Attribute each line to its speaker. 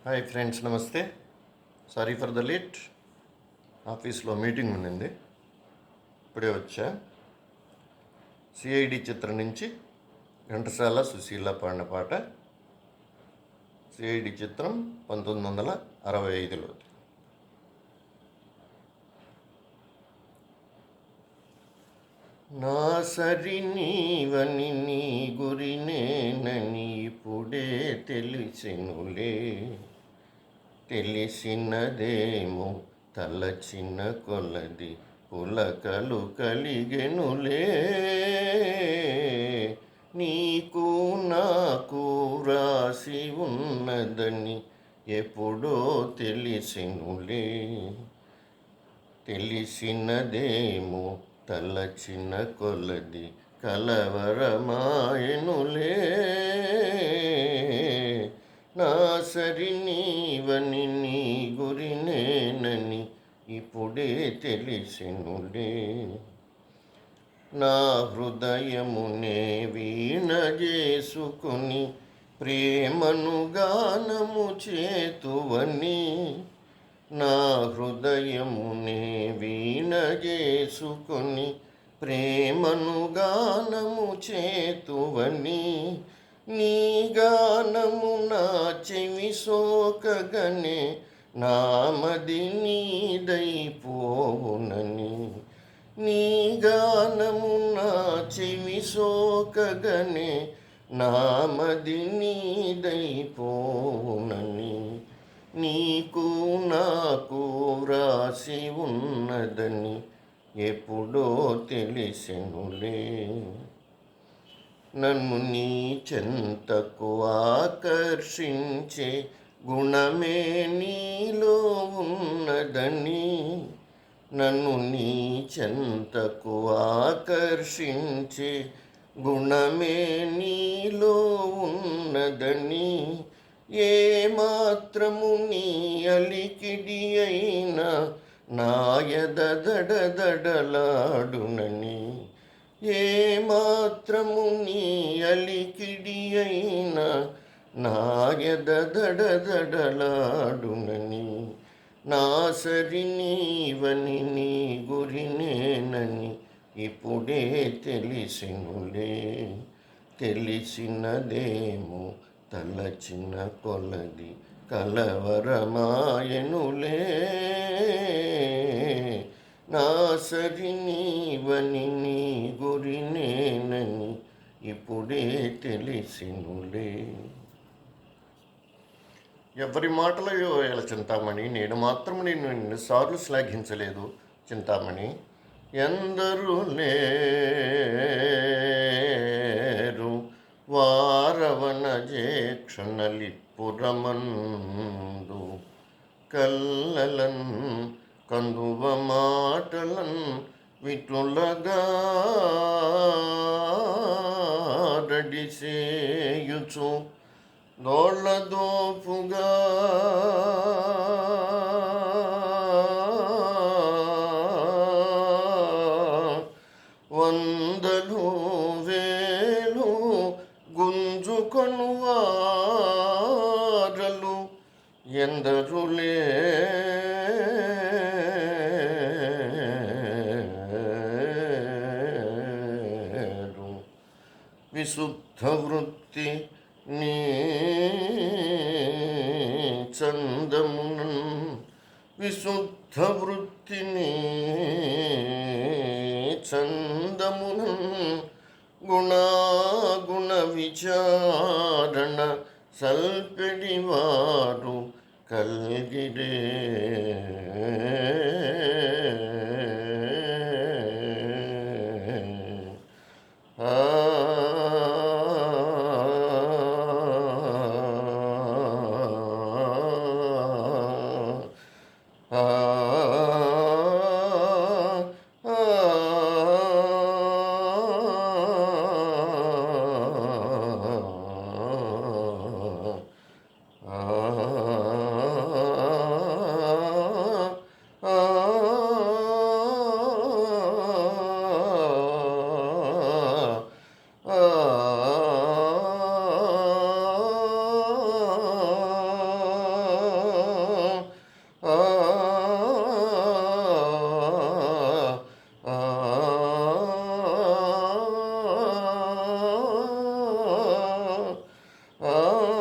Speaker 1: Hi friends, నమస్తే. Sorry for the late. ఆఫీస్లో meeting ఉండింది, ఇప్పుడే వచ్చా. సిఐడి చిత్రం నుంచి ఘంటసాల సుశీల పాడిన పాట. సిఐడి చిత్రం 1965లో. నా సరి నీవని నీ గురినేనని ఇప్పుడే తెలిసెనులే, తెలిసినదేమో తలచిన కొలది పులకలు కలిగెనులే. నీకు నాకు రాసి ఉన్నదని ఎప్పుడో తెలిసెనులే, తెలిసినదేమో తలచిన కొలది కలవరమాయనులే. నా సరి నీవని నీ గురినేనని ఇప్పుడే తెలిసెనులే. నా హృదయమునే వీణ చేసుకుని ప్రేమను గానము చేతువని, నా హృదయమునే వీణ చేసుకొని ప్రేమను గానము చేతువని, నీ గానము నా చెవి సోకగనే నామది నీదైపోవునని, నీ గానము నా చెవి సోకగనే నామది నీదైపోవునని, నీకు నాకు రాసి ఉన్నదని ఎప్పుడో తెలిసెనులే. నన్ను నీ చెంతకు ఆకర్షించే గుణమే నీలో ఉన్నదని, నన్ను నీ చెంతకు ఆకర్షించే గుణమే నీలో ఉన్నదని, ఏ మాత్రము నీ అలికిడి అయినా నాయద దడదడలాడునని, ఏ మాత్రము నీ అలికిడి అయినా నాయద దడదడలాడునని, నా సరి నీవని నీ గురినేనని ఇప్పుడే తెలిసెనులే, తెలిసినదేమో తలచిన కొలది కలవరమాయనులే. నా సరి నీవని నీ గురినేనని ఇప్పుడే తెలిసెనులే. ఎవరి మాటలో వేళ చింతామణి, నేను మాత్రం నేను ఎన్నిసార్లు శ్లాఘించలేదు చింతామణి. ఎందరూ లేరు వారవన జేక్షణలిపురమందు, కల్లలన్ కందువ మాటలన్ విటులగా రడిసేయుచు దోళ్ళదోపుగా వందలు వేలు గుంజుకొను వారలు ఎందరు లేరు. విశుద్ధ వృత్తి నీ చందమునన్, విశుద్ధ వృత్తిని చందమునన్ గుణాగుణ విచారణ సల్పెడివారు కల్గిరే. ఓ